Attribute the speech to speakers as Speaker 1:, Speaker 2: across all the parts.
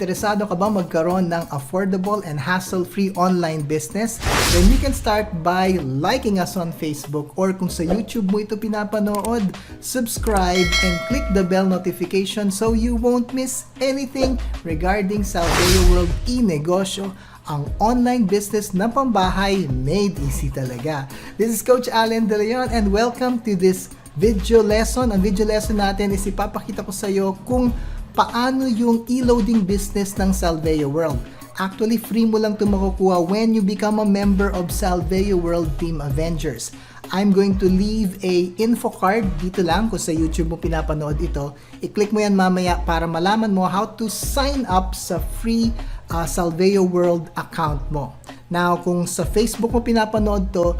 Speaker 1: Interesado ka ba magkaroon ng affordable and hassle-free online business? Then you can start by liking us on Facebook, or kung sa YouTube mo ito pinapanood, subscribe and click the bell notification so you won't miss anything regarding Salveoworld Enegosyo, ang online business na pambahay made easy talaga. This is Coach Allen De Leon and welcome to this video lesson. Ang video lesson natin is ipapakita ko sa iyo kung paano yung e-loading business ng Salveoworld. Actually, free mo lang ito makukuha when you become a member of Salveoworld Team AvengerZ. I'm going to leave a info card dito lang kung sa YouTube mo pinapanood ito. I-click mo yan mamaya para malaman mo how to sign up sa free Salveoworld account mo. Now, kung sa Facebook mo pinapanood to,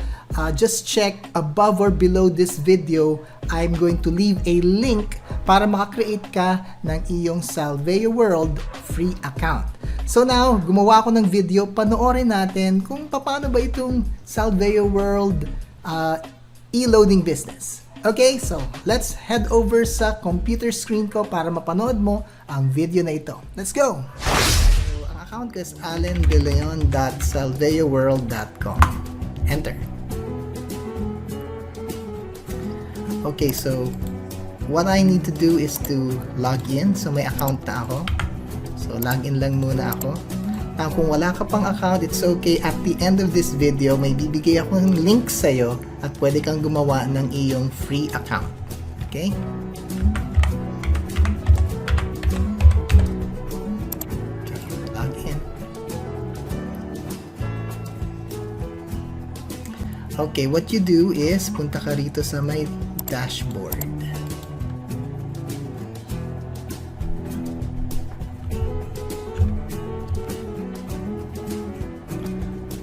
Speaker 1: just check above or below this video. I'm going to leave a link para makakreate ka ng iyong Salveoworld free account. So now, gumawa ako ng video, panoorin natin kung paano ba itong Salveoworld e-loading business. Okay, so let's head over sa computer screen ko para mapanood mo ang video na ito. Let's go! Account ko is allendeleon.salveoworld.com. Enter. Okay, so what I need to do is to log in. So may account na ako. So log in lang muna ako. Now, kung wala ka pang account, it's okay. At the end of this video, may bibigay ako ng link sa'yo at pwede kang gumawa ng iyong free account. Okay? Okay, what you do is punta ka rito sa my dashboard.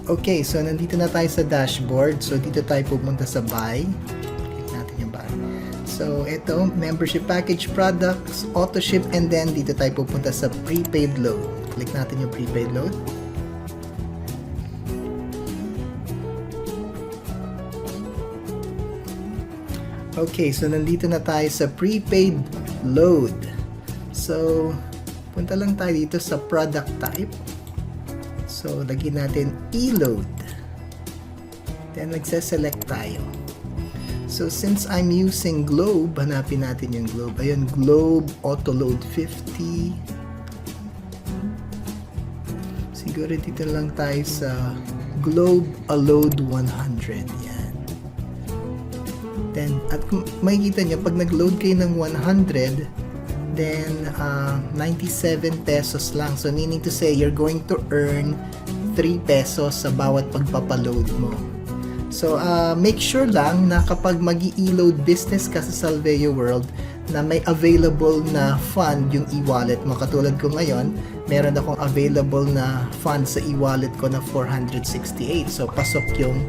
Speaker 1: Okay, so nandito na tayo sa dashboard. So dito tayo pupunta sa buy. Click natin yung buy. So ito, membership package, products, auto ship, and then dito tayo pupunta sa prepaid load. Click natin yung prepaid load. Okay, so nandito na tayo sa prepaid load. So, punta lang tayo dito sa product type. So, lagyan natin e-load. Then, nagse-select tayo. So, since I'm using Globe, hanapin natin yung Globe. Ayun, Globe Auto Load 50. Siguro dito lang tayo sa Globe Load 100. Yan. Then, at kung makikita nyo, pag nag-load kayo ng 100, then 97 pesos lang. So, meaning to say, you're going to earn 3 pesos sa bawat pagpapaload mo. So, make sure lang na kapag mag-i-load business ka sa Salveoworld, na may available na fund yung e-wallet mo. Katulad ko ngayon, meron akong available na fund sa e-wallet ko na 468. So, pasok yung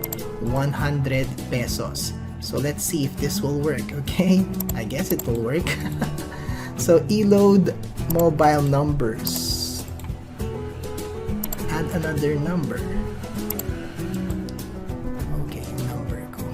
Speaker 1: 100 pesos. So let's see if this will work, okay? I guess it will work. So e-load mobile numbers. Add another number. Okay, number ko.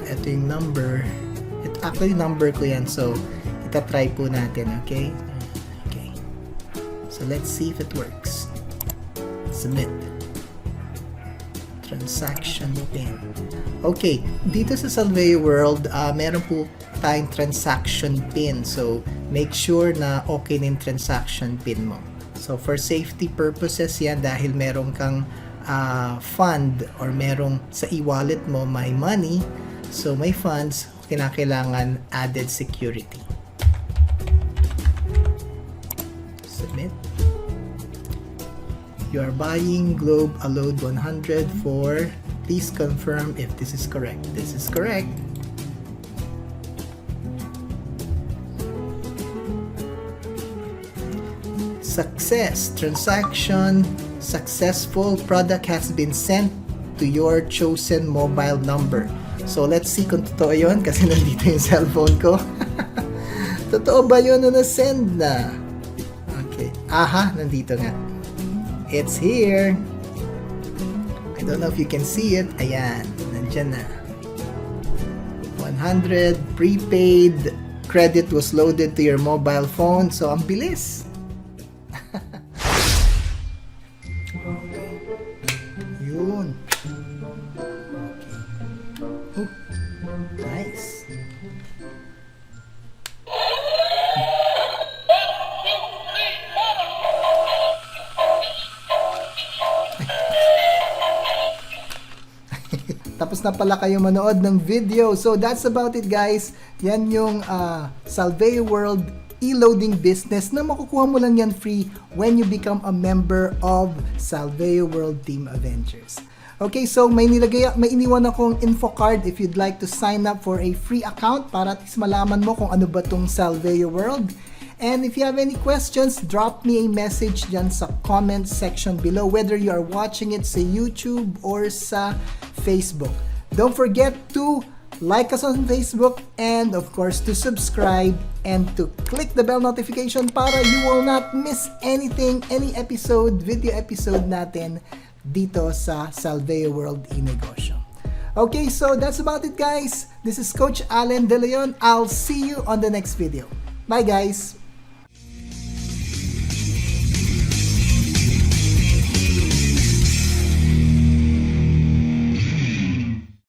Speaker 1: Ito yung number. Actually, number ko yan. So, itatry po natin. Okay? Okay. So, let's see if it works. Submit. Transaction pin. Okay. Dito sa Salveoworld, meron po tayong transaction pin. So, make sure na okay na yung transaction pin mo. So, for safety purposes yan, dahil meron kang fund or merong sa e-wallet mo, may money. So, may funds, kinakailangan added security. Submit. You are buying Globe Load 100 for, please confirm if this is correct. This is correct. Success. Transaction successful. Product has been sent to your chosen mobile number. So, let's see kung totoo yun kasi nandito yung cellphone ko. Totoo ba yun na na-send na? Okay. Aha, nandito nga. It's here. I don't know if you can see it. Ayan, nandyan na. 100 prepaid credit was loaded to your mobile phone. So, ang bilis. Okay. Yun. Okay. Oh, nice. Tapos na pala kayo manood ng video. So that's about it, guys. Yan yung Salveoworld Eloading Business na makukuha mo lang yan free when you become a member of Salveoworld Team AvengerZ. Okay, so may iniwan akong info card if you'd like to sign up for a free account para at least malaman mo kung ano ba tong Salveoworld. And if you have any questions, drop me a message dyan sa comment section below, whether you are watching it sa YouTube or sa Facebook. Don't forget to like us on Facebook and of course to subscribe and to click the bell notification para you will not miss anything, any episode, video episode natin dito sa Salveoworld Enegosyo. Okay, so that's about it, guys. This is Coach Allen De Leon. I'll see you on the next video. Bye, guys.